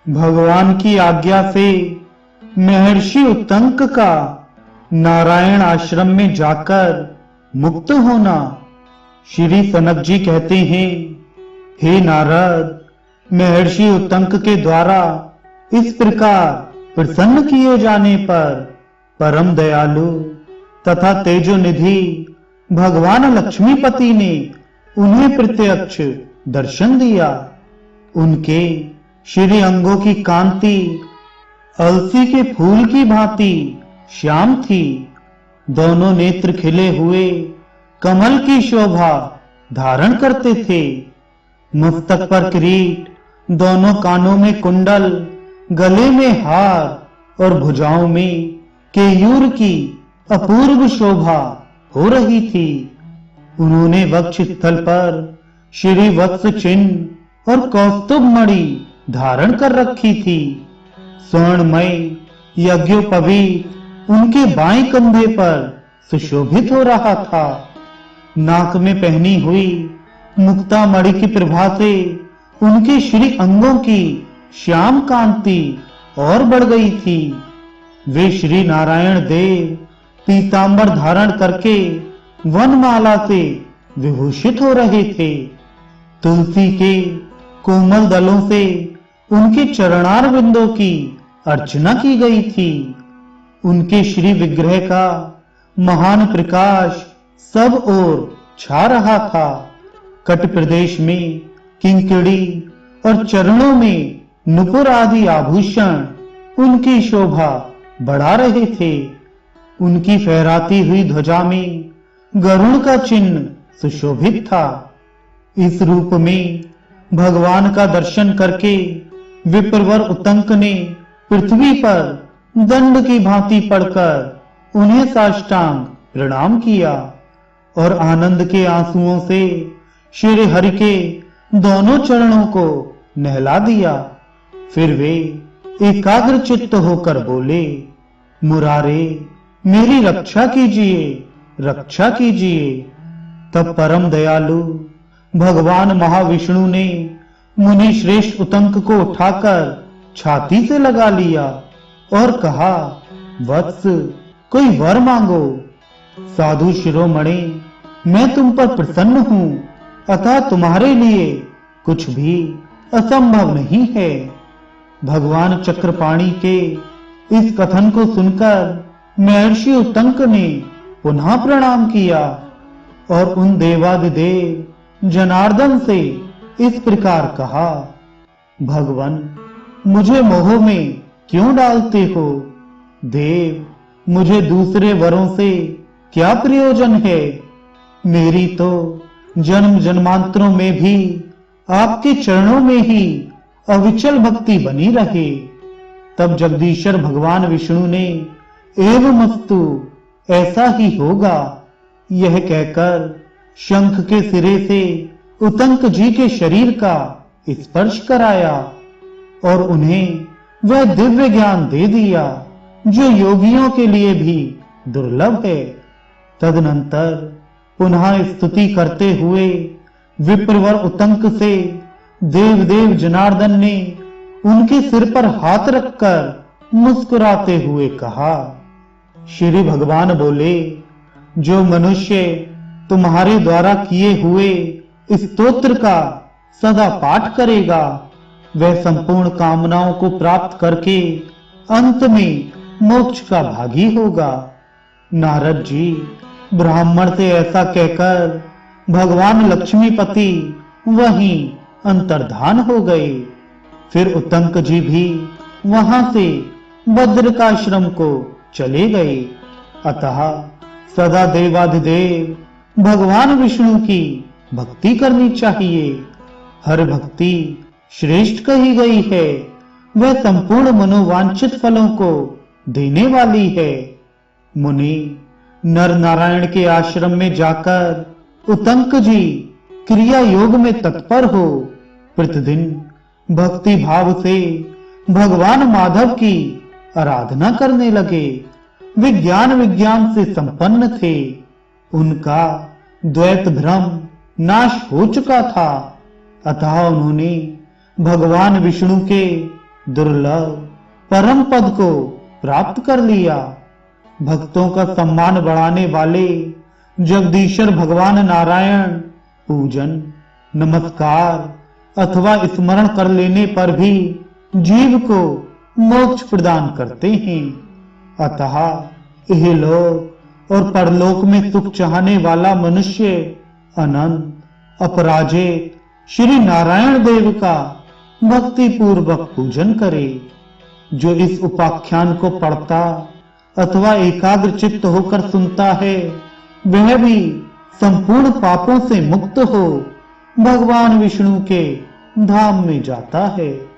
भगवान की आज्ञा से महर्षि उत्तंक का नारायण आश्रम में जाकर मुक्त होना। श्री सनक जी कहते हैं, हे नारद, महर्षि उत्तंक के द्वारा इस प्रकार प्रसन्न किए जाने पर परम दयालु तथा तेजोनिधि भगवान लक्ष्मीपति ने उन्हें प्रत्यक्ष दर्शन दिया। उनके श्री अंगों की कांति अलसी के फूल की भांति श्याम थी। दोनों नेत्र खिले हुए कमल की शोभा धारण करते थे। मस्तक पर किरीट, दोनों कानों में कुंडल, गले में हार और भुजाओं में केयूर की अपूर्व शोभा हो रही थी। उन्होंने वक्ष स्थल पर श्री वत्स चिन्ह और कौस्तुभ मणि धारण कर रखी थी। स्वर्णमय यज्ञोपवीत उनके बाएं कंधे पर सुशोभित हो रहा था। नाक में पहनी हुई मुक्ता मणि की प्रभा से उनके श्री अंगों की श्याम कांति और बढ़ गई थी। वे श्री नारायण देव पीतांबर धारण करके वनमाला से विभूषित हो रहे थे। तुलसी के कोमल दलों से उनके चरणार बिंदों की अर्चना की गई थी। उनके श्री विग्रह का महान प्रकाश सब ओर छा रहा था। कट प्रदेश में किंकड़ी और चरणों में नुपुर आदि आभूषण उनकी शोभा बढ़ा रहे थे। उनकी फहराती हुई ध्वजा में गरुड़ का चिन्ह सुशोभित था। इस रूप में भगवान का दर्शन करके विप्रवर उत्तंक ने पृथ्वी पर दंड की भांति पड़कर उन्हें साष्टांग प्रणाम किया और आनंद के आंसुओं से श्री हरि के दोनों चरणों को नहला दिया। फिर वे एकाग्र चित्त होकर बोले, मुरारे, मेरी रक्षा कीजिए, रक्षा कीजिए। तब परम दयालु भगवान महाविष्णु ने मुनि श्रेष्ठ उत्तंक को उठाकर छाती से लगा लिया और कहा, वत्स, कोई वर मांगो। साधु शिरोमणि, मैं तुम पर प्रसन्न हूं, अतः तुम्हारे लिए कुछ भी असंभव नहीं है। भगवान चक्रपाणि के इस कथन को सुनकर महर्षि उत्तंक ने पुनः प्रणाम किया और उन देवादिदेव जनार्दन से इस प्रकार कहा, भगवन, मुझे मोह में क्यों डालते हो? देव, मुझे दूसरे वरों से क्या प्रयोजन है? मेरी तो जन्म जन्मांतरों में भी आपके चरणों में ही अविचल भक्ति बनी रहे। तब जगदीश्वर भगवान विष्णु ने एवमस्तु, ऐसा ही होगा, यह कहकर शंख के सिरे से उत्तंक जी के शरीर का स्पर्श कराया और उन्हें वह दिव्य ज्ञान दे दिया जो योगियों के लिए भी दुर्लभ है। तदनंतर पुनः स्तुति करते हुए विप्रवर उत्तंक से देवदेव जनार्दन ने उनके सिर पर हाथ रखकर मुस्कुराते हुए कहा, श्री भगवान बोले, जो मनुष्य तुम्हारे द्वारा किए हुए स्तोत्र का सदा पाठ करेगा, वह संपूर्ण कामनाओं को प्राप्त करके अंत में मोक्ष का भागी होगा। नारद जी, ब्राह्मण से ऐसा कहकर भगवान लक्ष्मीपति वहीं अंतर्धान हो गए। फिर उत्तंक जी भी वहां से बद्रिकाश्रम को चले गए। अतः सदा देवाधिदेव भगवान विष्णु की भक्ति करनी चाहिए। हर भक्ति श्रेष्ठ कही गई है, वह संपूर्ण मनोवांछित फलों को देने वाली है। मुनि, नर नारायण के आश्रम में जाकर उत्तंक जी क्रिया योग में तत्पर हो प्रतिदिन भक्ति भाव से भगवान माधव की आराधना करने लगे। वे ज्ञान विज्ञान से संपन्न थे। उनका द्वैत भ्रम नाश हो चुका था। अतः उन्होंने भगवान विष्णु के दुर्लभ परम पद को प्राप्त कर लिया। भक्तों का सम्मान बढ़ाने वाले जगदीश्वर भगवान नारायण पूजन, नमस्कार अथवा स्मरण कर लेने पर भी जीव को मोक्ष प्रदान करते हैं। अतः यह लोक और परलोक में सुख चाहने वाला मनुष्य अनंत अपराजित श्री नारायण देव का भक्ति पूर्वक पूजन करे। जो इस उपाख्यान को पढ़ता अथवा एकाग्र चित्त होकर सुनता है, वह भी संपूर्ण पापों से मुक्त हो भगवान विष्णु के धाम में जाता है।